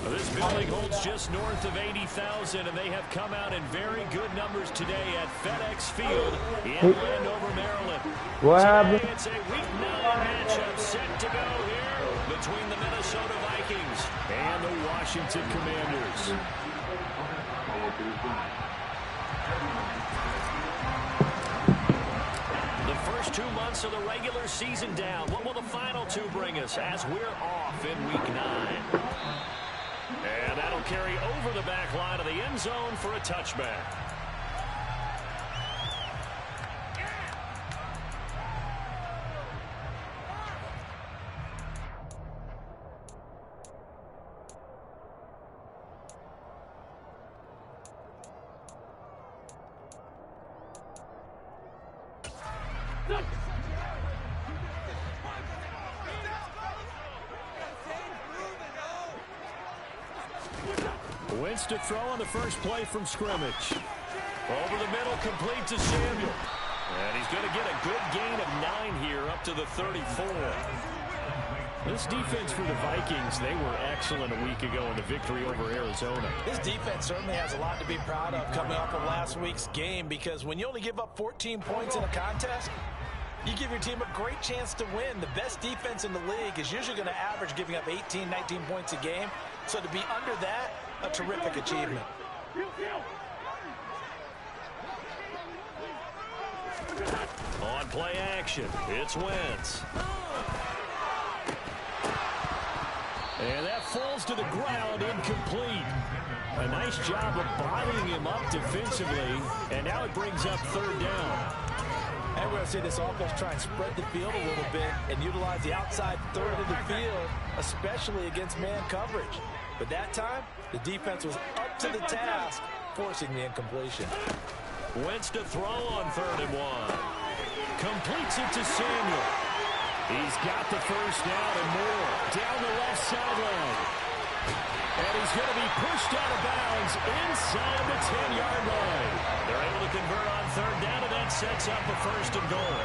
This building holds just north of 80,000, and they have come out in very good numbers today at FedEx Field in Landover, Maryland. What happened? Today it's a Week 9 matchup set to go here between the Minnesota Vikings and the Washington Commanders. The first 2 months of the regular season down. What will the final 2 bring us as we're off in Week 9? And that'll carry over the back line of the end zone for a touchback. Wentz to throw on the first play from scrimmage. Over the middle, complete to Samuel. And he's going to get a good gain of 9 here up to the 34. This defense for the Vikings, they were excellent a week ago in the victory over Arizona. This defense certainly has a lot to be proud of coming off of last week's game, because when you only give up 14 points in a contest, you give your team a great chance to win. The best defense in the league is usually going to average giving up 18, 19 points a game. So to be under that, a terrific achievement. On play action, it's Wentz. And that falls to the ground, incomplete. A nice job of bodying him up defensively, and now it brings up 3rd down. And we're going to see this offense try and spread the field a little bit and utilize the outside third of the field, especially against man coverage. But that time, the defense was up to the task, forcing the incompletion. Wentz to throw on 3rd and 1. Completes it to Samuel. He's got the first down and more. Down the left sideline. And he's going to be pushed out of bounds inside the 10-yard line. They're able to convert on 3rd down, and that sets up a 1st and goal.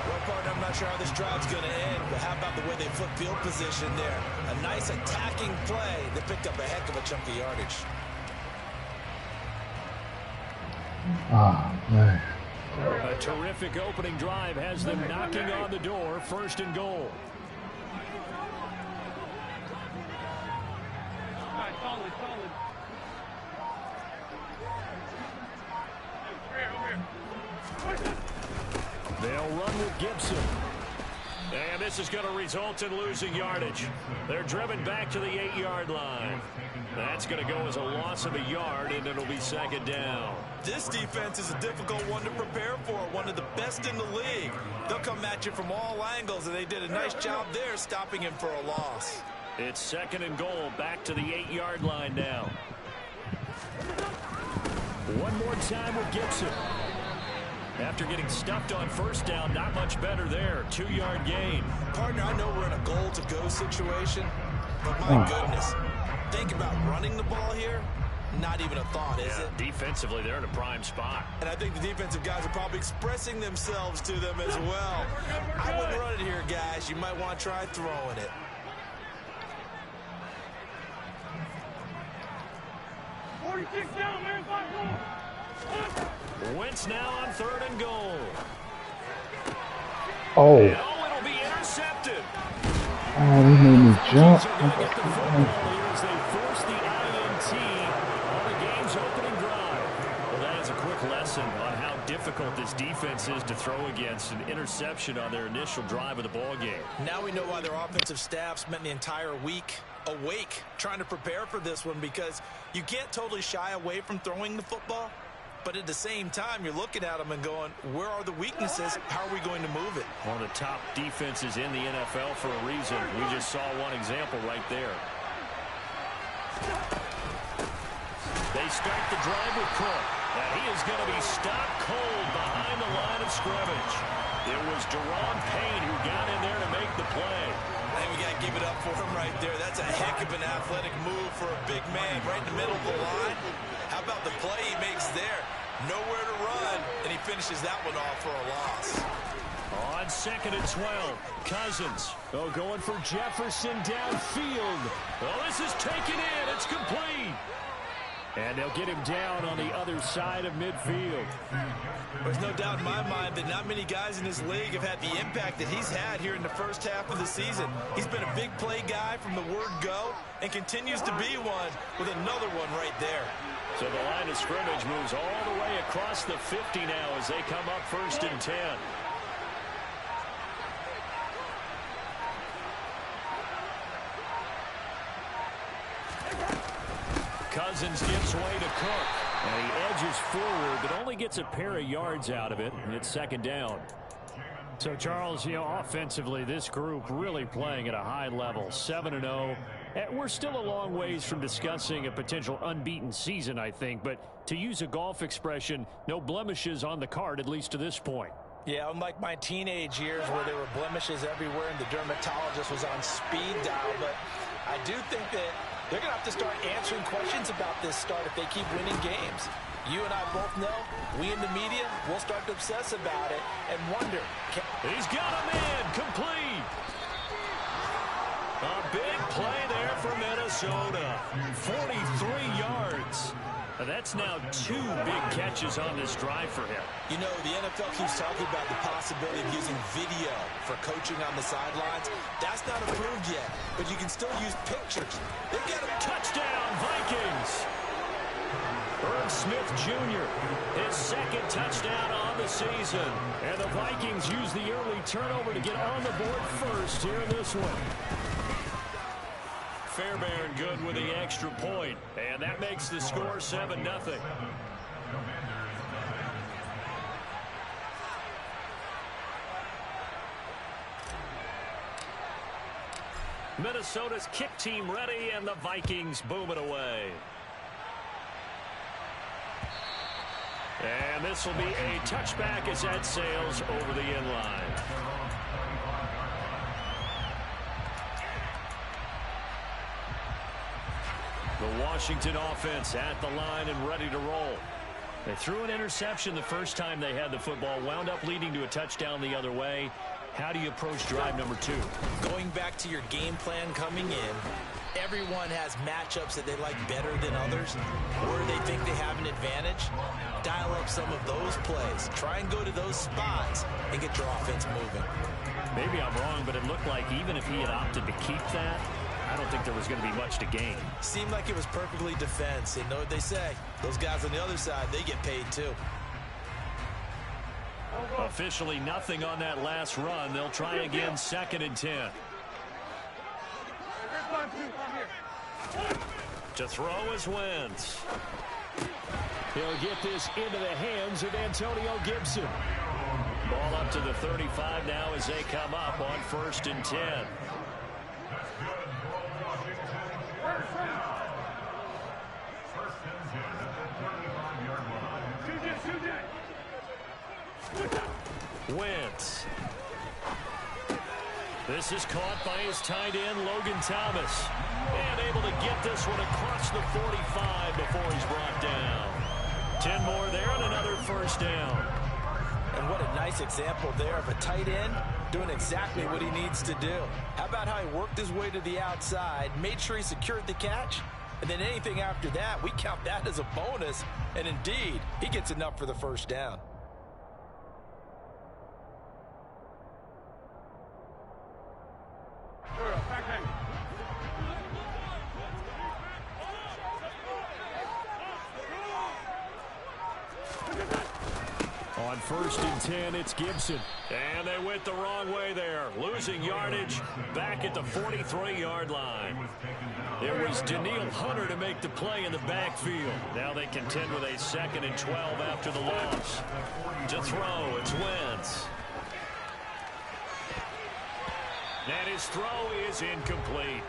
Well, partner, I'm not sure how this drive's going to end, but how about the way they flip field position there? A nice attacking play that picked up a heck of a chunk of yardage. Oh, man. A terrific opening drive has them knocking on the door, 1st and goal. They'll run with Gibson. And this is going to result in losing yardage. They're driven back to the 8-yard line. That's going to go as a loss of a yard, and it'll be 2nd down. This defense is a difficult one to prepare for, one of the best in the league. They'll come at you from all angles, and they did a nice job there stopping him for a loss. It's 2nd and goal, back to the 8-yard line now. One more time with Gibson. After getting stuffed on 1st down, not much better there. 2-yard gain. Partner, I know we're in a goal-to-go situation, but my goodness, think about running the ball here. Not even a thought, is it? Defensively, they're in a prime spot. And I think the defensive guys are probably expressing themselves to them as well. I wouldn't run it here, guys. You might want to try throwing it. Wentz now on 3rd and goal. Oh. And it'll be intercepted. Oh, he made me jump. As they force the INT on the game's opening drive. Well, that is a quick lesson on how difficult this defense is to throw against. An interception on their initial drive of the ball game. Now we know why their offensive staff spent the entire week awake trying to prepare for this one, because you can't totally shy away from throwing the football. But at the same time, you're looking at them and going, where are the weaknesses? How are we going to move it? One of the top defenses in the NFL for a reason. We just saw one example right there. They start the drive with Cook. And he is going to be stopped cold behind the line of scrimmage. It was Deron Payne who got in there to make the play. And we got to give it up for him right there. That's a heck of an athletic move for a big man right in the middle of the line. How about the play he makes there? Nowhere to run, and he finishes that one off for a loss. On 2nd and 12, Cousins. Oh, going for Jefferson downfield. Oh, this is taken in. It's complete. And they'll get him down on the other side of midfield. There's no doubt in my mind that not many guys in this league have had the impact that he's had here in the first half of the season. He's been a big play guy from the word go and continues to be one with another one right there. So the line of scrimmage moves all the way across the 50 now as they come up 1st and 10. Cousins gives way to Cook. And he edges forward, but only gets a pair of yards out of it. And it's 2nd down. So, Charles, offensively, this group really playing at a high level, 7-0. We're still a long ways from discussing a potential unbeaten season, I think. But to use a golf expression, no blemishes on the card, at least to this point. Yeah, unlike my teenage years where there were blemishes everywhere and the dermatologist was on speed dial. But I do think that they're going to have to start answering questions about this start if they keep winning games. You and I both know, we in the media, we'll start to obsess about it and wonder. He's got a man complete. A big play there for Minnesota. 43 yards. That's now 2 big catches on this drive for him. You know, the NFL keeps talking about the possibility of using video for coaching on the sidelines. That's not approved yet, but you can still use pictures. They've got a touchdown, Vikings. Herb Smith Jr., his 2nd touchdown on the season. And the Vikings use the early turnover to get on the board first here in this one. Fairbairn good with the extra point, and that makes the score 7-0. Minnesota's kick team ready, and the Vikings boom it away. And this will be a touchback as that sails over the end line. The Washington offense at the line and ready to roll. They threw an interception the first time they had the football, wound up leading to a touchdown the other way. How do you approach drive number 2? Going back to your game plan coming in, everyone has matchups that they like better than others, where they think they have an advantage. Dial up some of those plays. Try and go to those spots and get your offense moving. Maybe I'm wrong, but it looked like even if he had opted to keep that, I don't think there was going to be much to gain. Seemed like it was perfectly defense. And know what they say? Those guys on the other side, they get paid too. Officially nothing on that last run. They'll try again 2nd and 10. To throw is Wentz. He'll get this into the hands of Antonio Gibson. Ball up to the 35 now as they come up on 1st and 10. Wentz. This is caught by his tight end, Logan Thomas. And able to get this one across the 45 before he's brought down. 10 more there and another 1st down. And what a nice example there of a tight end doing exactly what he needs to do. How about how he worked his way to the outside, made sure he secured the catch, and then anything after that, we count that as a bonus. And indeed, he gets enough for the 1st down. On 1st and 10, it's Gibson. And they went the wrong way there. Losing yardage back at the 43-yard line. It was Daniil Hunter to make the play in the backfield. Now they contend with a 2nd and 12 after the loss. To throw, it's Wentz. And his throw is incomplete.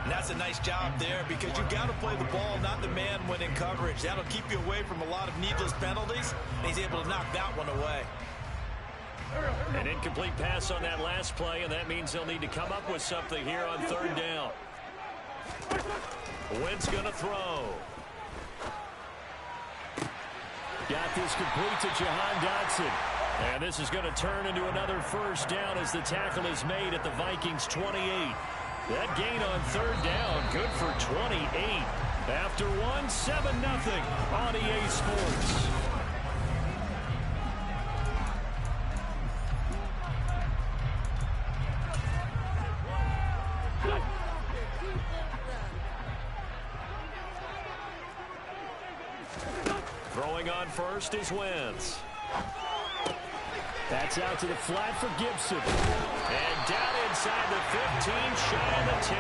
And that's a nice job there because you've got to play the ball, not the man when in coverage. That'll keep you away from a lot of needless penalties, and he's able to knock that one away. An incomplete pass on that last play, and that means they'll need to come up with something here on third down. Wentz going to throw. Got this complete to Jahan Dotson. And this is going to turn into another first down as the tackle is made at the Vikings 28. That gain on third down, good for 28. After 7-0 on EA Sports. Throwing on first is Wentz. That's out to the flat for Gibson. And down inside the 15, shy of the 10.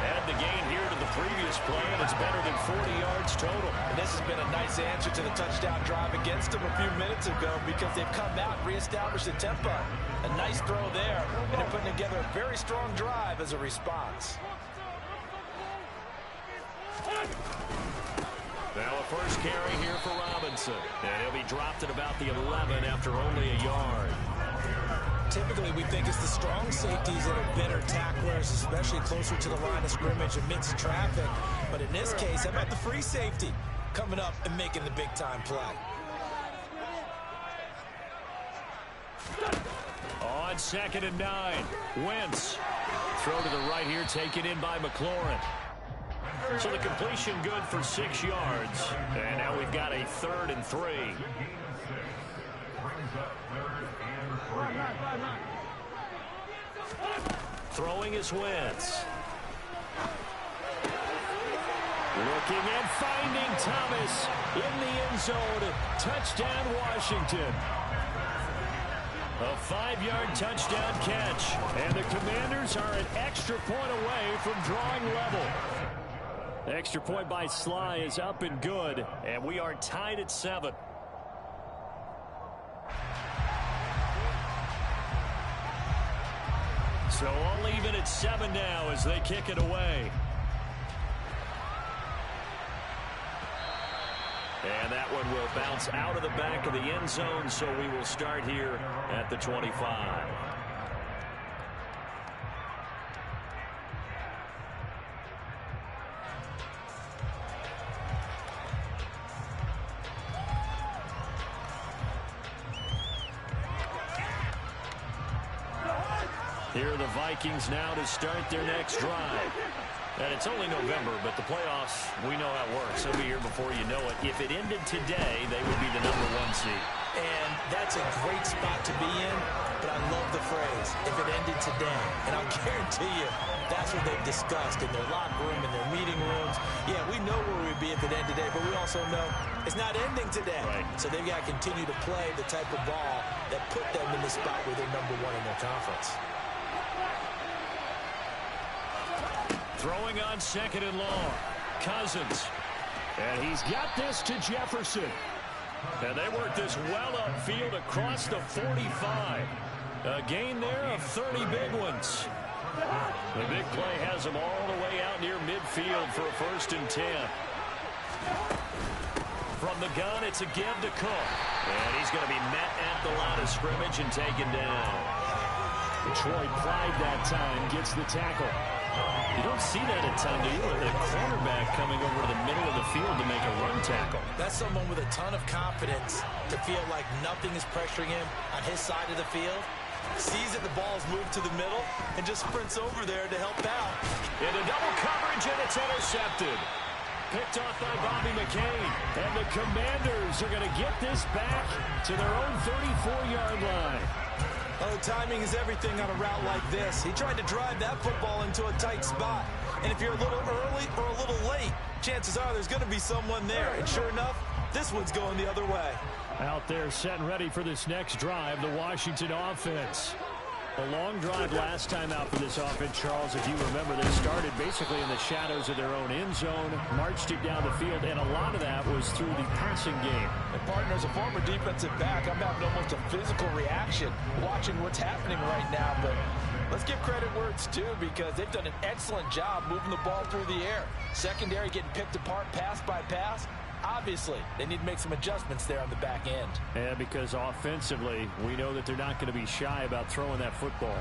Add the gain here to the previous play, and it's better than 40 yards total. And this has been a nice answer to the touchdown drive against them a few minutes ago because they've come out and reestablished the tempo. A nice throw there, and they're putting together a very strong drive as a response. Now a first carry here for Robinson. And he'll be dropped at about the 11 after only a yard. Typically, we think it's the strong safeties that are better tacklers, especially closer to the line of scrimmage amidst traffic. But in this case, how about the free safety coming up and making the big-time play? On 2nd and 9, Wentz. Throw to the right here, taken in by McLaurin. So the completion good for 6 yards. And now we've got a 3rd and 3. Throwing is Wentz. Looking and finding Thomas in the end zone. Touchdown, Washington. A 5-yard touchdown catch. And the Commanders are an extra point away from drawing level. The extra point by Sly is up and good, and we are tied at 7. So all even at 7 now as they kick it away. And that one will bounce out of the back of the end zone, so we will start here at the 25. Here are the Vikings now to start their next drive. And it's only November, but the playoffs, we know how it works. They'll be here before you know it. If it ended today, they would be the #1 seed. And that's a great spot to be in, but I love the phrase, if it ended today. And I'll guarantee you, that's what they've discussed in their locker room, in their meeting rooms. Yeah, we know where we'd be if it ended today, but we also know it's not ending today. Right. So they've got to continue to play the type of ball that put them in the spot where they're #1 in their conference. Throwing on 2nd and long. Cousins. And he's got this to Jefferson. And they work this well upfield across the 45. A gain there of 30 big ones. The big play has them all the way out near midfield for a 1st and 10. From the gun, it's a give to Cook. And he's going to be met at the line of scrimmage and taken down. Detroit Pride that time gets the tackle. You don't see that a ton, do you? The cornerback coming over to the middle of the field to make a run tackle. That's someone with a ton of confidence to feel like nothing is pressuring him on his side of the field. Sees that the ball's moved to the middle and just sprints over there to help out. Into double coverage, and it's intercepted. Picked off by Bobby McCain. And the Commanders are going to get this back to their own 34-yard line. Oh, timing is everything on a route like this. He tried to drive that football into a tight spot. And if you're a little early or a little late, chances are there's going to be someone there. And sure enough, this one's going the other way. Out there set and ready for this next drive, the Washington offense. A long drive last time out for this offense, Charles. If you remember, they started basically in the shadows of their own end zone, marched it down the field, and a lot of that was through the passing game. And partner, as a former defensive back, I'm having almost a physical reaction watching what's happening right now. But let's give credit where it's due because they've done an excellent job moving the ball through the air. Secondary getting picked apart pass by pass. Obviously, they need to make some adjustments there on the back end. Yeah, because offensively, we know that they're not going to be shy about throwing that football.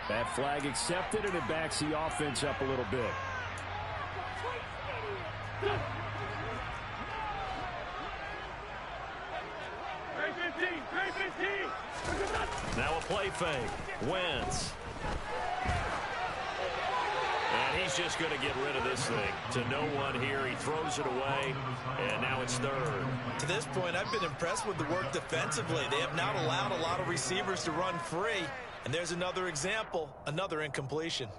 That flag accepted, and it backs the offense up a little bit. Now a play fake. Wentz. And he's just going to get rid of this thing. To no one here. He throws it away, and now it's third. To this point, I've been impressed with the work defensively. They have not allowed a lot of receivers to run free. And there's another example, another incompletion.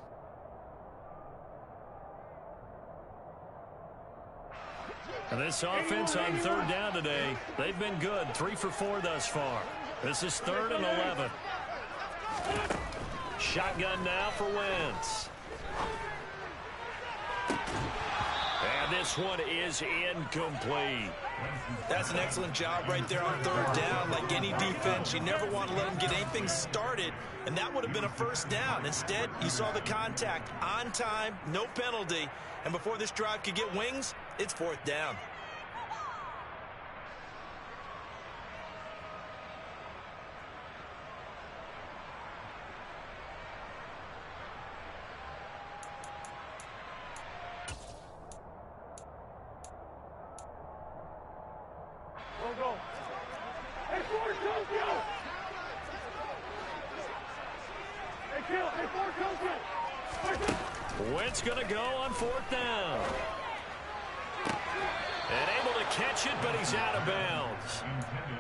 And this offense on third down today, they've been good. 3 for 4 thus far. This is 3rd and 11. Shotgun now for Wentz. And this one is incomplete. That's an excellent job right there on third down. Like any defense, you never want to let them get anything started, and that would have been a first down. Instead, you saw the contact on time, no penalty, and before this drive could get wings, it's 4th down. Wentz going to go on 4th down. And able to catch it, but he's out of bounds.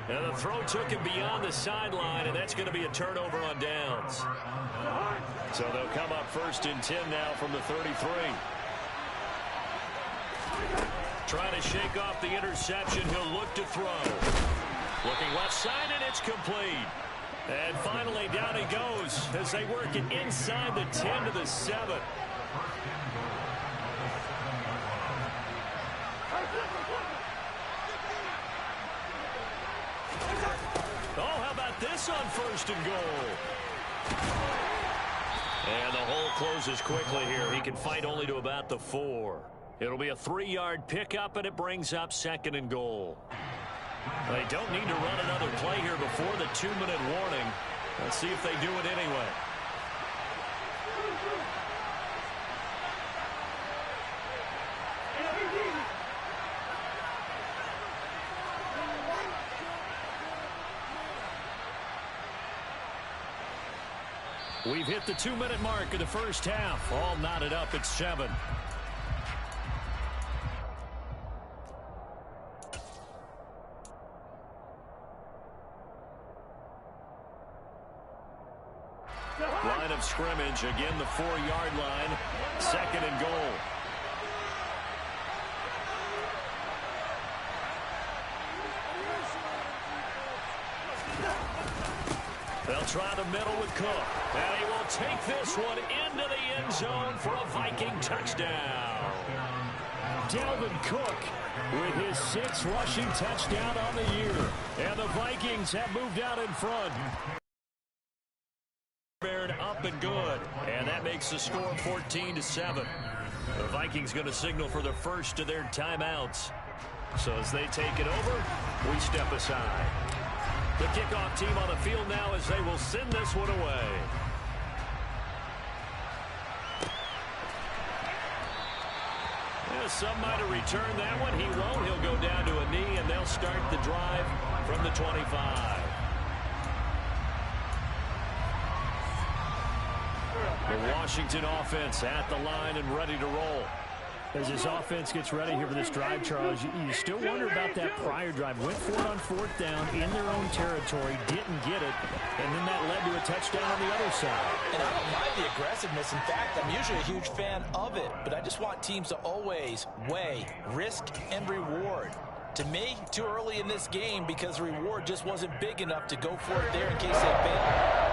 And the throw took him beyond the sideline, and that's going to be a turnover on downs. So they'll come up 1st and 10 now from the 33. Trying to shake off the interception. He'll look to throw. Looking left side, and it's complete. And finally, down he goes as they work it inside the 10 to the 7. Oh, how about this on 1st and goal? And the hole closes quickly here. He can fight only to about the 4. It'll be a 3-yard pickup, and it brings up 2nd and goal. They don't need to run another play here before the 2-minute warning. Let's see if they do it anyway. We've hit the 2-minute mark of the first half. All knotted up at 7. Line of scrimmage, again the 4-yard line, 2nd and goal. They'll try the middle with Cook, and he will take this one into the end zone for a Viking touchdown. Dalvin Cook with his 6th rushing touchdown on the year, and the Vikings have moved out in front. Up and good, and that makes the score 14-7. The Vikings going to signal for the first of their timeouts. So as they take it over, we step aside. The kickoff team on the field now as they will send this one away. Yeah, some might have returned that one. He won't. He'll go down to a knee, and they'll start the drive from the 25. The Washington offense at the line and ready to roll. As this offense gets ready here for this drive, Charles, you still wonder about that prior drive. Went for it on 4th down in their own territory, didn't get it, and then that led to a touchdown on the other side. And I don't mind the aggressiveness. In fact, I'm usually a huge fan of it, but I just want teams to always weigh risk and reward. To me, too early in this game because the reward just wasn't big enough to go for it there in case they fail.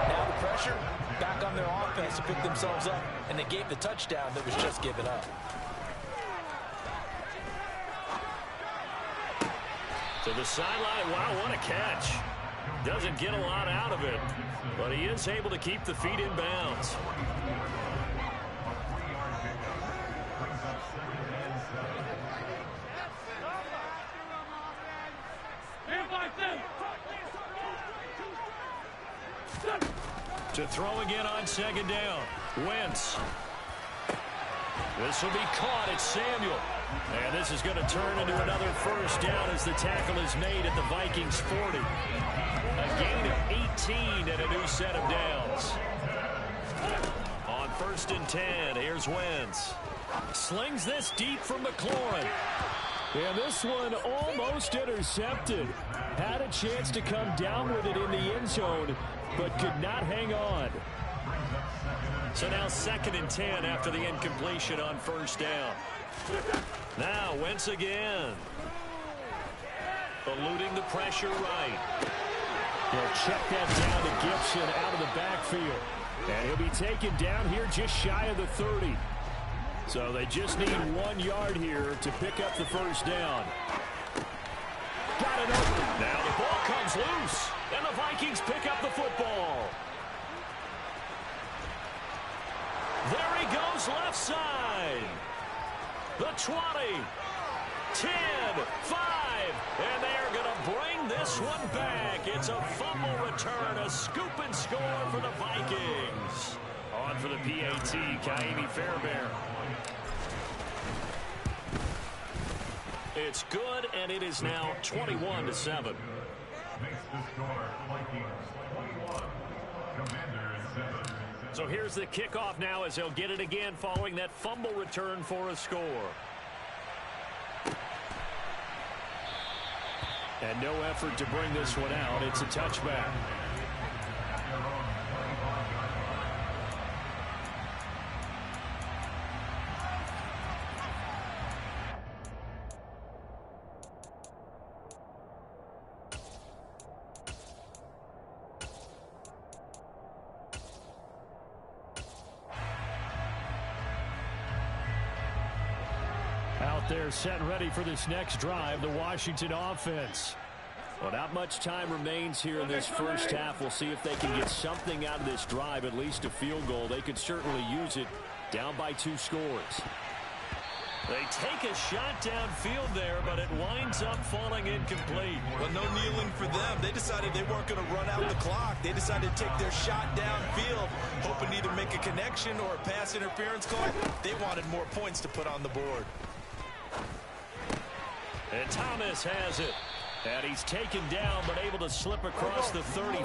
Now the pressure, back on their offense to pick themselves up and negate the touchdown that was just given up. To the sideline. Wow, what a catch. Doesn't get a lot out of it, but he is able to keep the feet in bounds. To throw again on second down. Wentz. This will be caught at Samuel. And this is going to turn into another first down as the tackle is made at the Vikings 40. A gain of 18 and a new set of downs. On 1st and 10, here's Wentz. Slings this deep from McLaurin. And this one almost intercepted. Had a chance to come down with it in the end zone, but could not hang on. So now 2nd and 10 after the incompletion on 1st down. Now Wentz again. Eluding the pressure right. He'll check that down to Gibson out of the backfield. And he'll be taken down here just shy of the 30. So they just need 1 yard here to pick up the first down. Got it open. Now the ball comes loose. And the Vikings pick up the football. There he goes left side. The 20, 10, 5, and they're going to bring this one back. It's a fumble return, a scoop and score for the Vikings. On for the PAT, Kaimi Fairbairn. It's good, and it is now 21-7. So here's the kickoff now as he'll get it again following that fumble return for a score. And no effort to bring this one out. It's a touchback. They're set and ready for this next drive, the Washington offense. Well, not much time remains here in this first half. We'll see if they can get something out of this drive, at least a field goal. They could certainly use it, down by 2 scores. They take a shot downfield there, but it winds up falling incomplete. Well, no kneeling for them. They decided they weren't going to run out the clock. They decided to take their shot downfield, hoping to either make a connection or a pass interference call. They wanted more points to put on the board. And Thomas has it. And he's taken down, but able to slip across the 35.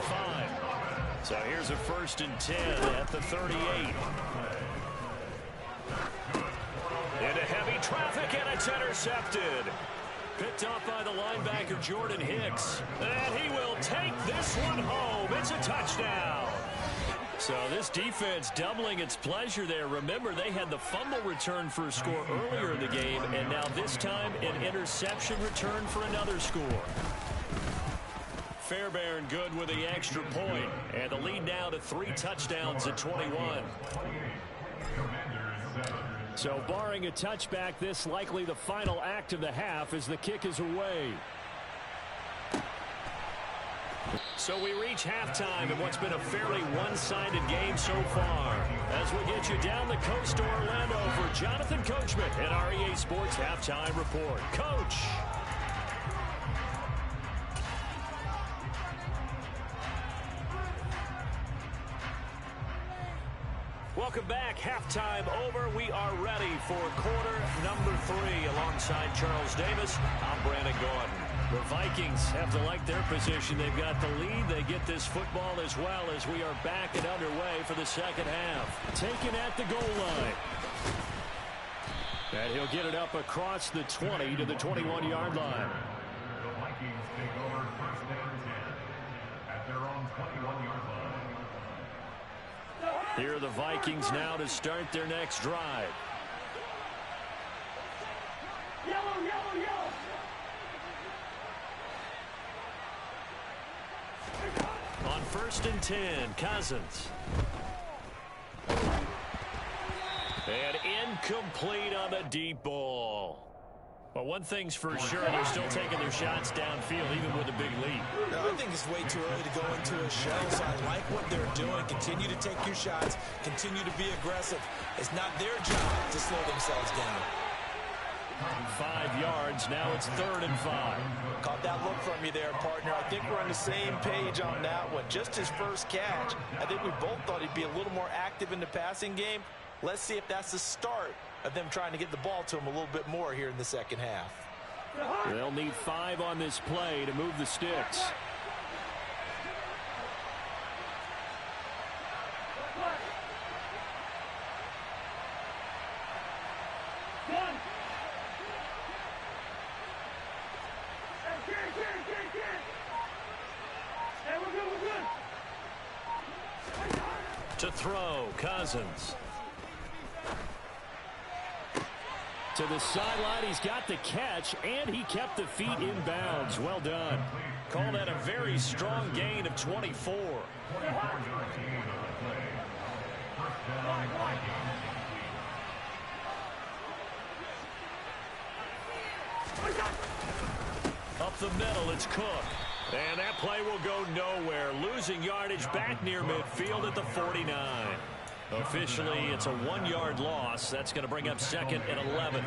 So here's a 1st and 10 at the 38. Into heavy traffic, and it's intercepted. Picked up by the linebacker, Jordan Hicks. And he will take this one home. It's a touchdown. So this defense doubling its pleasure there. Remember, they had the fumble return for a score earlier in the game, and now this time an interception return for another score. Fairbairn good with the extra point, and the lead now to 3 touchdowns at 21. So barring a touchback, this likely the final act of the half as the kick is away. So we reach halftime in what's been a fairly one-sided game so far. As we get you down the coast to Orlando for Jonathan Coachman and our EA Sports Halftime Report. Coach. Welcome back. Halftime over. We are ready for quarter number 3 alongside Charles Davis. I'm Brandon Gordon. The Vikings have to like their position. They've got the lead. They get this football as well as we are back and underway for the second half. Taken at the goal line. And he'll get it up across the 20 to the 21-yard line. The Vikings take over 1st and 10 at their own 21-yard line. Here are the Vikings now to start their next drive. Yellow, yellow, yellow. On 1st and 10, Cousins. And incomplete on the deep ball. Well, one thing's for sure, they're still taking their shots downfield, even with a big lead. No, I think it's way too early to go into a shell, so I like what they're doing. Continue to take your shots. Continue to be aggressive. It's not their job to slow themselves down. 5 yards. Now it's 3rd and 5. Caught that look from you there, partner. I think we're on the same page on that one. Just his first catch. I think we both thought he'd be a little more active in the passing game. Let's see if that's the start of them trying to get the ball to him a little bit more here in the second half. They'll need 5 on this play to move the sticks. To throw, Cousins. To the sideline, he's got the catch, and he kept the feet in bounds. Well done. Call that a very strong gain of 24. Up the middle, it's Cook. And that play will go nowhere. Losing yardage back near midfield at the 49. Officially, it's a 1-yard loss. That's going to bring up 2nd and 11.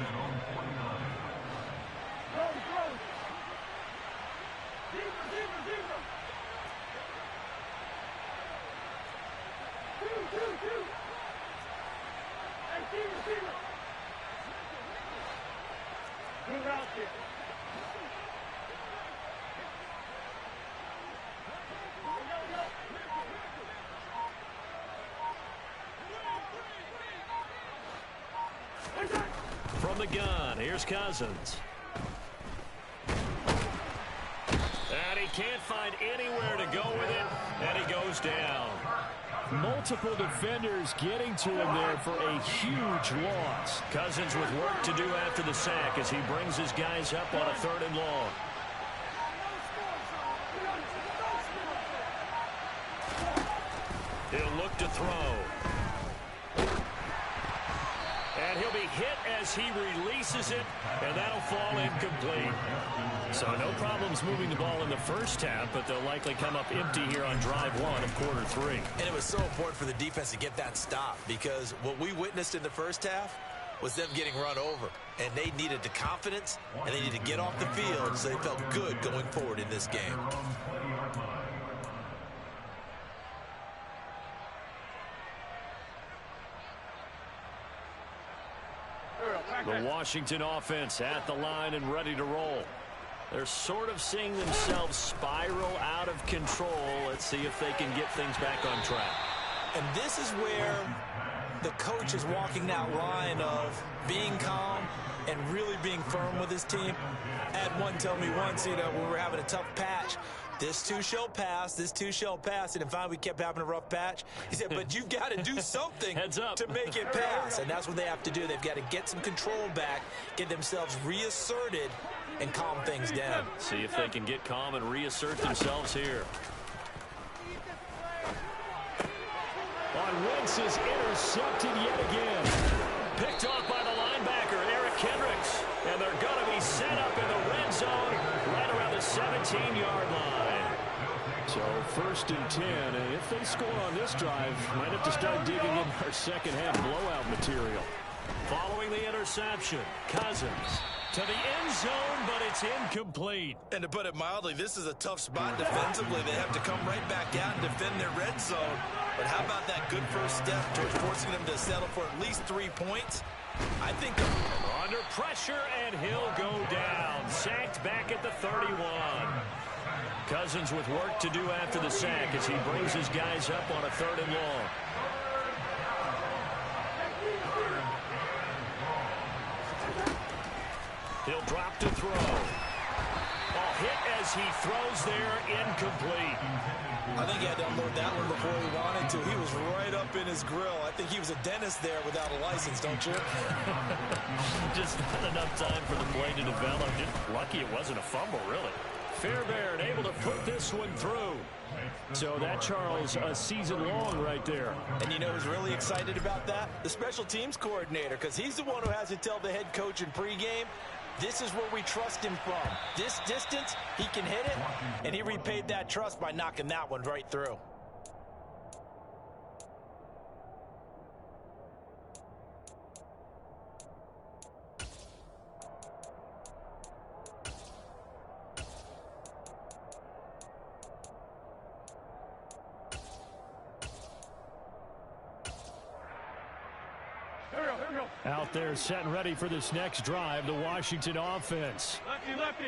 From the gun, here's Cousins. And he can't find anywhere to go with it, and he goes down. Multiple defenders getting to him there for a huge loss. Cousins with work to do after the sack as he brings his guys up on a 3rd and long. He'll look to throw. And he'll be hit as he releases it, and that'll fall incomplete. So no problems moving the ball in the first half, but they'll likely come up empty here on drive 1 of quarter 3. And it was so important for the defense to get that stop, because what we witnessed in the first half was them getting run over. And they needed the confidence, and they needed to get off the field so they felt good going forward in this game. The Washington offense at the line and ready to roll. They're sort of seeing themselves spiral out of control. Let's see if they can get things back on track. And this is where the coach is walking that line of being calm and really being firm with his team. I had one tell me once, when we were having a tough patch, this too shall pass, this too shall pass. And finally we kept having a rough patch. He said, but you've got to do something Heads up. to make it pass. And that's what they have to do. They've got to get some control back, get themselves reasserted, and calm things down. See if they can get calm and reassert themselves here. On Wentz is intercepted yet again. Picked off by the linebacker, Eric Kendricks. And they're going to be set up in the red zone right around the 17-yard line. So 1st and 10, and if they score on this drive, might have to start digging in our second half blowout material. Following the interception, Cousins to the end zone, but it's incomplete. And to put it mildly, this is a tough spot defensively. They have to come right back out and defend their red zone. But how about that good first step towards forcing them to settle for at least 3 points? I think they're under pressure, and he'll go down. Sacked back at the 31. Cousins with work to do after the sack as he brings his guys up on a 3rd and long. He'll drop to throw. Hit as he throws there, incomplete. I think he had to unload that one before he wanted to. He was right up in his grill. I think he was a dentist there without a license, don't you? Just not enough time for the play to develop. Just lucky it wasn't a fumble, really. Fairbairn able to put this one through. So that, Charles, a season long right there. And you know who's really excited about that? The special teams coordinator, because he's the one who has to tell the head coach in pregame, this is where we trust him from. This distance, he can hit it, and he repaid that trust by knocking that one right through. Out there setting ready for this next drive, the Washington offense.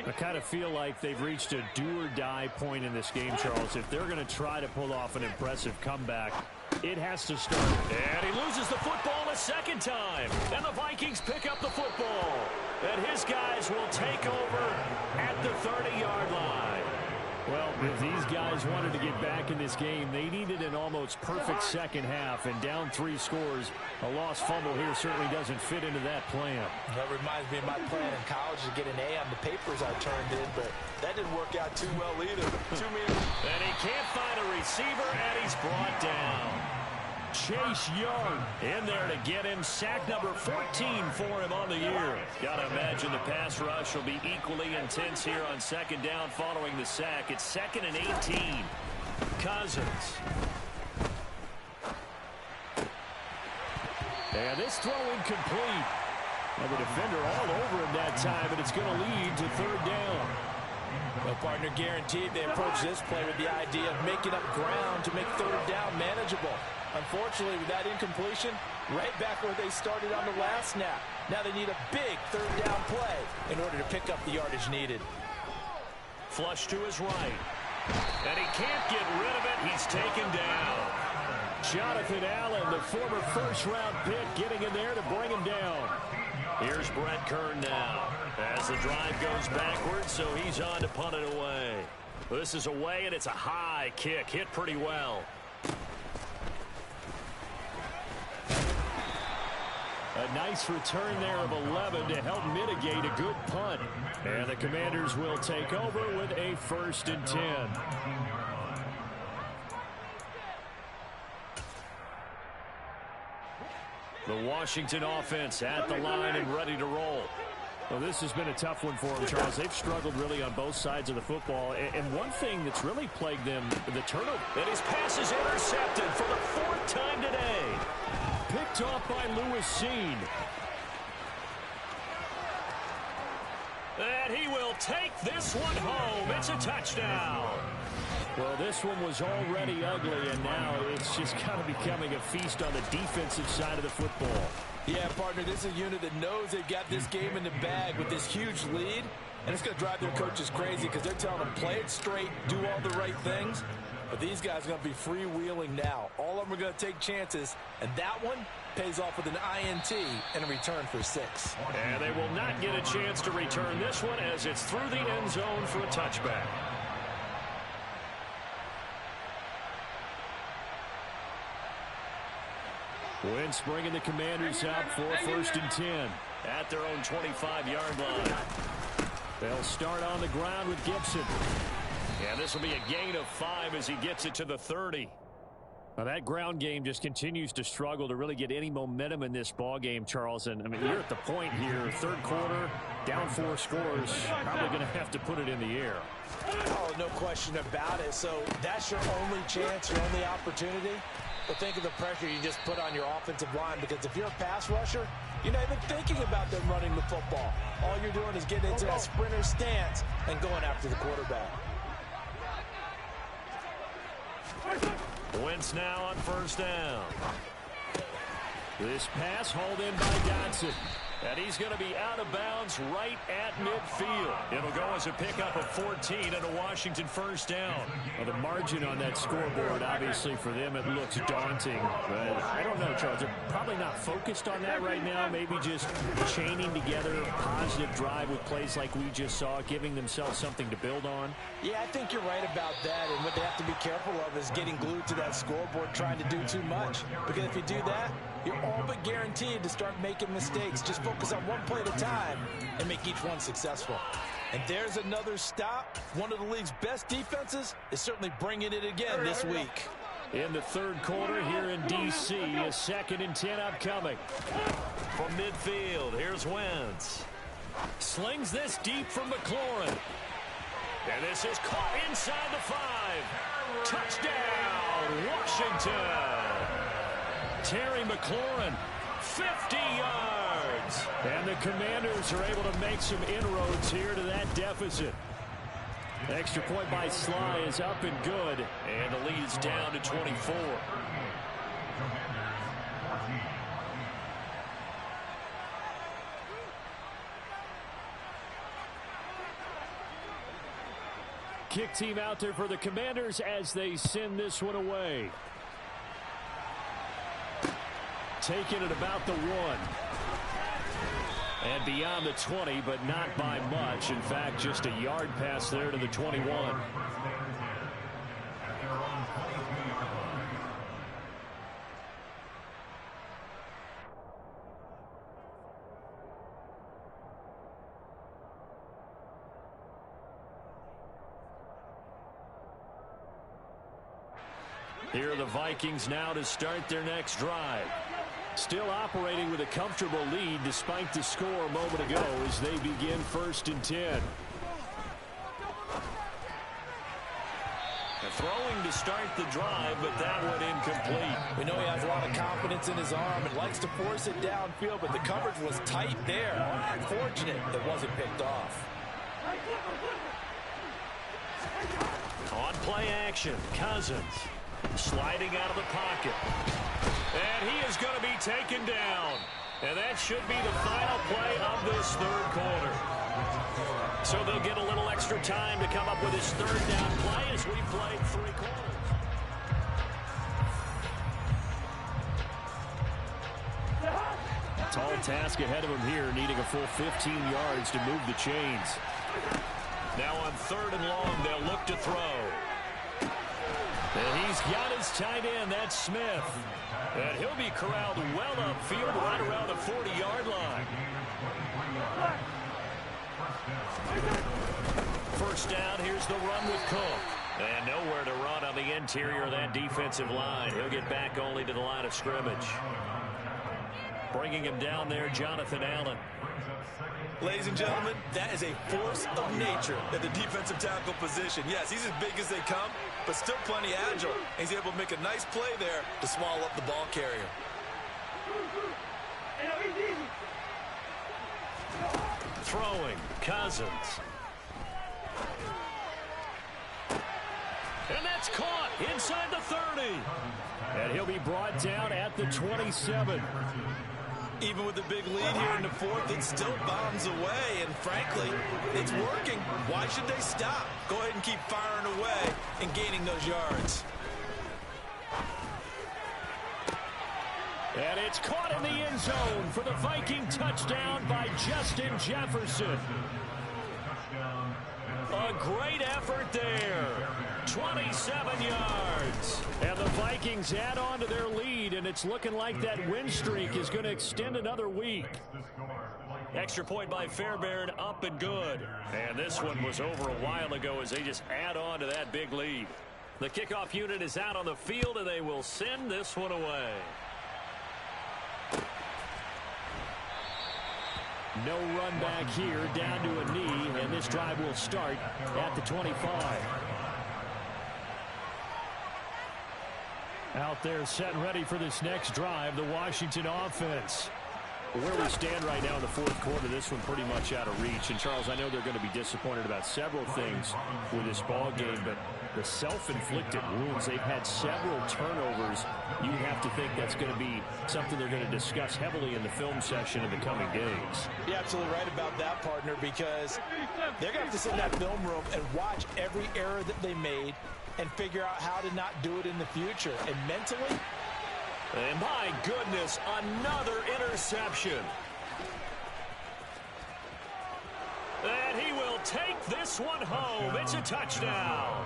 I kind of feel like they've reached a do-or-die point in this game, Charles. If they're going to try to pull off an impressive comeback, it has to start. And he loses the football a second time. And the Vikings pick up the football. And his guys will take over at the 30-yard line. Well, if these guys wanted to get back in this game, they needed an almost perfect second half, and down 3 scores. A lost fumble here certainly doesn't fit into that plan. That reminds me of my plan in college to get an A on the papers I turned in, but that didn't work out too well either. And he can't find a receiver, and he's brought down. Chase Young in there to get him. Sack number 14 for him on the year. Gotta imagine the pass rush will be equally intense here on second down following the sack. It's 2nd and 18. Cousins. And this throw incomplete. And the defender all over him that time, and it's going to lead to 3rd down. Well, partner, guaranteed they approach this play with the idea of making up ground to make 3rd down manageable. Unfortunately, with that incompletion, right back where they started on the last snap. Now they need a big 3rd down play in order to pick up the yardage needed. Flush to his right. And he can't get rid of it. He's taken down. Jonathan Allen, the former first-round pick, getting in there to bring him down. Here's Brett Kern now as the drive goes backwards, so he's on to punt it away. This is away, and it's a high kick. Hit pretty well. A nice return there of 11 to help mitigate a good punt. And the Commanders will take over with a 1st and 10. The Washington offense at the line and ready to roll. Well, this has been a tough one for them, Charles. They've struggled really on both sides of the football. And one thing that's really plagued them, the turnover. And his pass is intercepted for the 4th time today. Picked off by Lewis Seen. And he will take this one home. It's a touchdown. Well, this one was already ugly, and now it's just kind of becoming a feast on the defensive side of the football. Yeah, partner, this is a unit that knows they've got this game in the bag with this huge lead, and it's going to drive their coaches crazy because they're telling them play it straight, do all the right things. But these guys are going to be freewheeling now. All of them are going to take chances, and that one pays off with an INT and a return for 6. And they will not get a chance to return this one as it's through the end zone for a touchback. Wentz bringing the Commanders out for 1st and 10 at their own 25-yard line. They'll start on the ground with Gibson. And this will be a gain of 5 as he gets it to the 30. Now that ground game just continues to struggle to really get any momentum in this ball game, Charles. And I mean, you're at the point here, 3rd quarter, down 4 scores, probably going to have to put it in the air. Oh, no question about it. So that's your only chance, your only opportunity. But think of the pressure you just put on your offensive line, because if you're a pass rusher, you're not even thinking about them running the football. All you're doing is getting into that sprinter stance and going after the quarterback. Wentz now on 1st down. This pass hauled in by Dotson. And he's going to be out of bounds right at midfield. It'll go as a pickup of 14 and a Washington 1st down. Well, the margin on that scoreboard, obviously for them, it looks daunting. But I don't know, Charles. They're probably not focused on that right now. Maybe just chaining together a positive drive with plays like we just saw, giving themselves something to build on. Yeah, I think you're right about that. And what they have to be careful of is getting glued to that scoreboard, trying to do too much. Because if you do that, you're all but guaranteed to start making mistakes. Just focus on one play at a time and make each one successful. And there's another stop. One of the league's best defenses is certainly bringing it again this week. In the third quarter here in D.C., a 2nd and 10 upcoming. From midfield, here's Wentz. Slings this deep from McLaurin. And this is caught inside the 5. Touchdown, Washington. Terry McLaurin, 50 yards. And the Commanders are able to make some inroads here to that deficit. Extra point by Sly is up and good. And the lead is down to 24. Kick team out there for the Commanders as they send this one away. Taking it about the 1. And beyond the 20, but not by much. In fact, just a yard pass there to the 21. Here are the Vikings now to start their next drive. Still operating with a comfortable lead despite the score a moment ago as they begin 1st and 10. And throwing to start the drive, but that one incomplete. We know he has a lot of confidence in his arm and likes to force it downfield, but the coverage was tight there. Unfortunate it wasn't picked off. On play action, Cousins sliding out of the pocket. And he is going to be taken down. And that should be the final play of this third quarter. So they'll get a little extra time to come up with his third down play as we play 3 quarters. Tall task ahead of him here, needing a full 15 yards to move the chains. Now on 3rd and long, they'll look to throw. And he's got his tight end, that's Smith. And he'll be corralled well upfield right around the 40-yard line. First down, here's the run with Cook. And nowhere to run on the interior of that defensive line. He'll get back only to the line of scrimmage. Bringing him down there, Jonathan Allen. Ladies and gentlemen, that is a force of nature at the defensive tackle position. Yes, he's as big as they come, but still plenty agile. He's able to make a nice play there to swallow up the ball carrier. Throwing, Cousins. And that's caught inside the 30. And he'll be brought down at the 27. Even with the big lead here in the 4th, it still bombs away. And frankly, it's working. Why should they stop? Go ahead and keep firing away and gaining those yards. And it's caught in the end zone for the Viking touchdown by Justin Jefferson. A great effort there. 27 yards. And the Vikings add on to their lead, and it's looking like that win streak is going to extend another week. Extra point by Fairbairn, up and good. And this one was over a while ago as they just add on to that big lead. The kickoff unit is out on the field, and they will send this one away. No run back here, down to a knee, and this drive will start at the 25. Out there set and ready for this next drive, the Washington offense. Where we stand right now in the 4th quarter, this one pretty much out of reach. And, Charles, I know they're going to be disappointed about several things with this ball game, but the self-inflicted wounds, they've had several turnovers. You have to think that's going to be something they're going to discuss heavily in the film session in the coming days. You're absolutely right about that, partner, because they're going to have to sit in that film room and watch every error that they made and figure out how to not do it in the future. And mentally, and my goodness, another interception. And he will take this one home. It's a touchdown.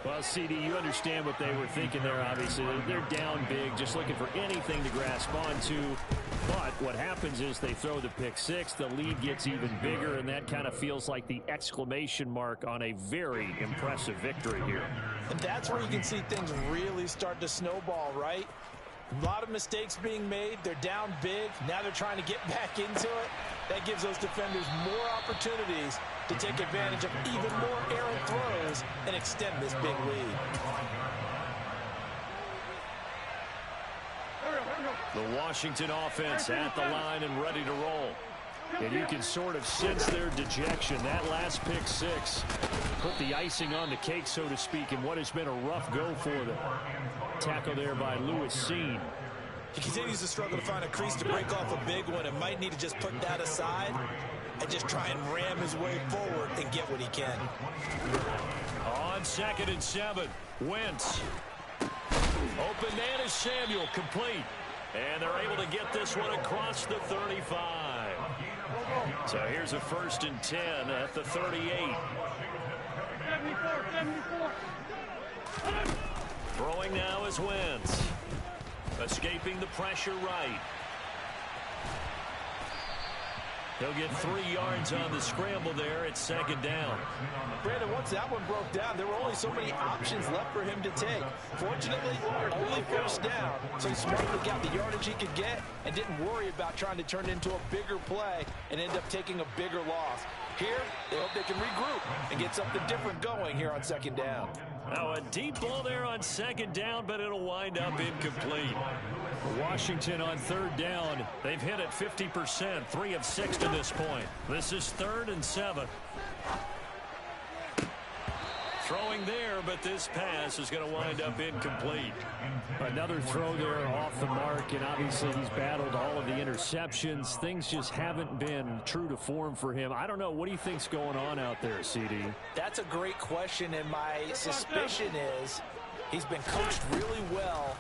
Well, CD, you understand what they were thinking there, obviously. They're down big, just looking for anything to grasp onto. But what happens is they throw the pick six, the lead gets even bigger, and that kind of feels like the exclamation mark on a very impressive victory here. And that's where you can see things really start to snowball, right? A lot of mistakes being made. They're down big. Now they're trying to get back into it. That gives those defenders more opportunities to take advantage of even more errant throws and extend this big lead. The Washington offense at the line and ready to roll. And you can sort of sense their dejection. That last pick six put the icing on the cake, so to speak, in what has been a rough go for them. Tackle there by Lewis Seen. He continues to struggle to find a crease to break off a big one and might need to just put that aside and just try and ram his way forward and get what he can. On 2nd and 7, Wentz. Open man is Samuel, complete. And they're able to get this one across the 35. So here's a 1st and 10 at the 38. Throwing now is Wentz. Escaping the pressure right. He'll get 3 yards on the scramble there at 2nd down. Brandon, once that one broke down, there were only so many options left for him to take. Fortunately, only 1st down, so he smartly got the yardage he could get and didn't worry about trying to turn it into a bigger play and end up taking a bigger loss. Here, they hope they can regroup and get something different going here on 2nd down. Now a deep ball there on 2nd down, but it'll wind up incomplete. Washington on 3rd down. They've hit it 50%, 3 of 6 to this point. This is 3rd and 7. Throwing there, but this pass is going to wind up incomplete. Another throw there off the mark, and obviously he's battled all of the interceptions. Things just haven't been true to form for him. I don't know. What do you think's going on out there, CD? That's a great question, and my suspicion is he's been coached really well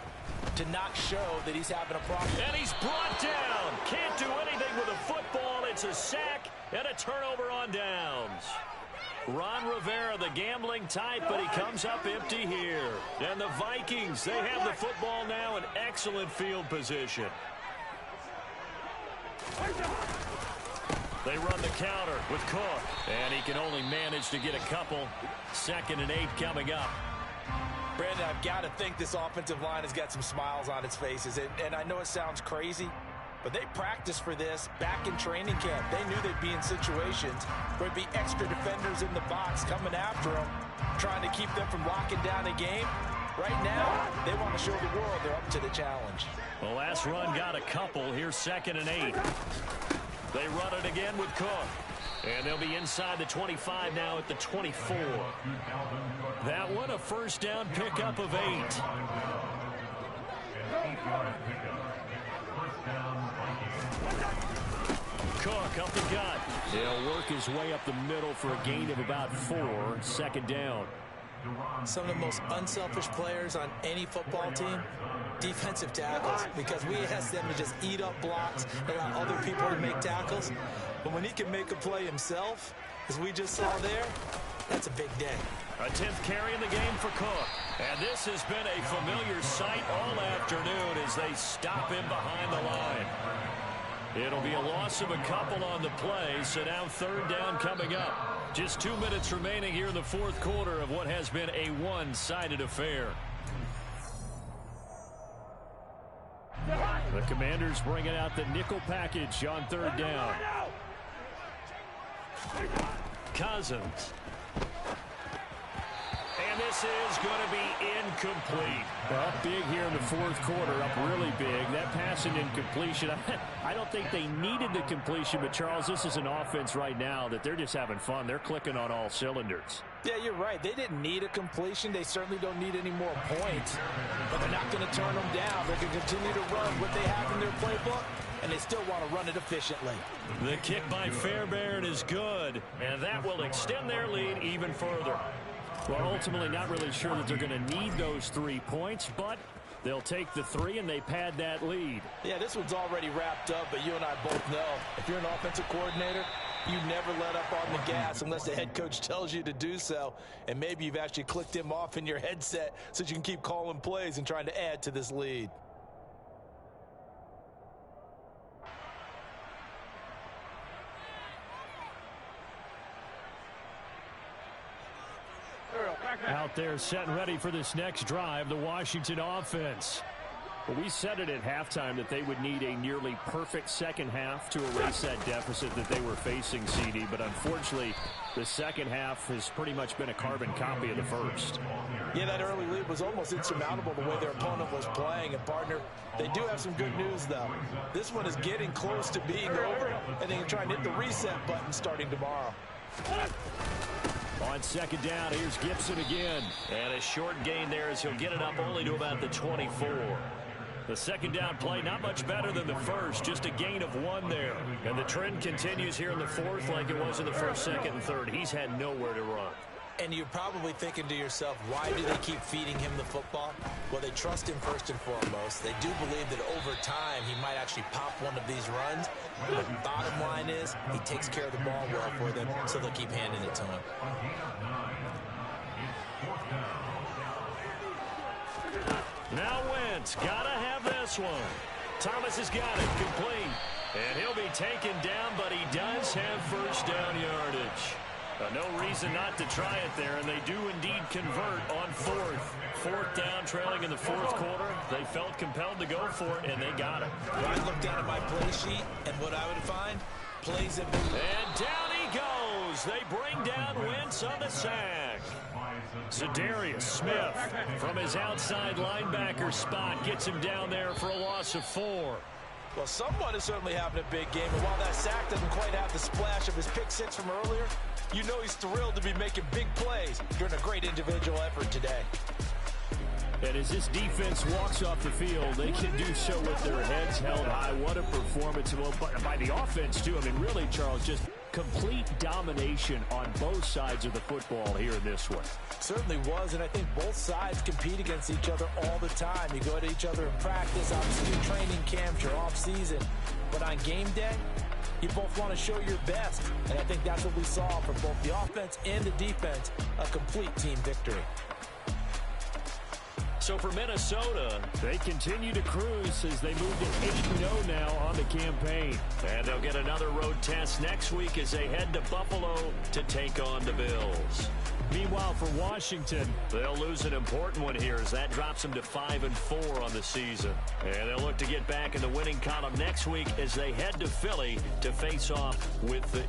to not show that he's having a problem. And he's brought down. Can't do anything with a football. It's a sack and a turnover on downs. Ron Rivera, the gambling type, but he comes up empty here. And the Vikings, they have the football now in excellent field position. They run the counter with Cook, and he can only manage to get a couple. 2nd and 8 coming up. Brandon, I've got to think this offensive line has got some smiles on its faces. And I know it sounds crazy, but they practiced for this back in training camp. They knew they'd be in situations where there'd be extra defenders in the box coming after them, trying to keep them from locking down a game. Right now, they want to show the world they're up to the challenge. The last run got a couple. Here's 2nd and 8. They run it again with Cook. And they'll be inside the 25 now at the 24. That one a 1st down pickup of 8. Cook up the gut. He'll work his way up the middle for a gain of about 4. 2nd down. Some of the most unselfish players on any football team, defensive tackles, because we ask them to just eat up blocks and allow other people to make tackles. But when he can make a play himself, as we just saw there, that's a big day. A 10th carry in the game for Cook. And this has been a familiar sight all afternoon as they stop him behind the line. It'll be a loss of a couple on the play, so now 3rd down coming up. Just 2 minutes remaining here in the 4th quarter of what has been a one-sided affair. The Commanders bringing out the nickel package on 3rd down. Cousins. And this is going to be incomplete. Up big here in the 4th quarter, up really big. That pass and incompletion. I don't think they needed the completion, but Charles, this is an offense right now that they're just having fun. They're clicking on all cylinders. Yeah, you're right. They didn't need a completion. They certainly don't need any more points. But they're not going to turn them down. They're going to continue to run what they have in their playbook, and they still want to run it efficiently. The kick by Fairbairn is good, and that will extend their lead even further. Well, ultimately not really sure that they're going to need those 3 points, but they'll take the 3 and they pad that lead. Yeah, this one's already wrapped up, but you and I both know if you're an offensive coordinator, You never let up on the gas unless the head coach tells you to do so. And maybe you've actually clicked him off in your headset so you can keep calling plays and trying to add to this lead. Out there set and ready for this next drive, the Washington offense. Well, we said it at halftime that they would need a nearly perfect second half to erase that deficit that they were facing, CD. But unfortunately, the second half has pretty much been a carbon copy of the first. Yeah, that early lead was almost insurmountable the way their opponent was playing. And, partner, they do have some good news, though. This one is getting close to being over, and they can try and hit the reset button starting tomorrow. On second down, here's Gibson again. And a short gain there as he'll get it up only to about the 24. The second down play not much better than the first, just a gain of 1 there. And the trend continues here in the fourth like it was in the first, second, and third. He's had nowhere to run. And you're probably thinking to yourself, why do they keep feeding him the football? Well, they trust him first and foremost. They do believe that over time he might actually pop one of these runs. But the bottom line is he takes care of the ball well for them, so they'll keep handing it to him. Now Wentz, gotta have this one. Thomas has got it, complete. And he'll be taken down, but he does have first down yardage. No reason not to try it there, and they do indeed convert on fourth. Fourth down, trailing in the fourth quarter. They felt compelled to go for it, and they got it. Well, I looked down at my play sheet, and what I would find, plays have been... And down he goes. They bring down Wentz on the sack. Za'Darius Smith from his outside linebacker spot gets him down there for a loss of 4. Well, someone is certainly having a big game, and while that sack doesn't quite have the splash of his pick six from earlier, you know he's thrilled to be making big plays during a great individual effort today. And as this defense walks off the field, they can do so with their heads held high. What a performance by the offense, too. I mean, really, Charles, just complete domination on both sides of the football here in this one. Certainly was, and I think both sides compete against each other all the time. You go to each other in practice, obviously your training camps, your off-season. But on game day, you both want to show your best. And I think that's what we saw from both the offense and the defense, a complete team victory. So for Minnesota, they continue to cruise as they move to 8-0 now on the campaign. And they'll get another road test next week as they head to Buffalo to take on the Bills. Meanwhile, for Washington, they'll lose an important one here as that drops them to 5-4 on the season. And they'll look to get back in the winning column next week as they head to Philly to face off with the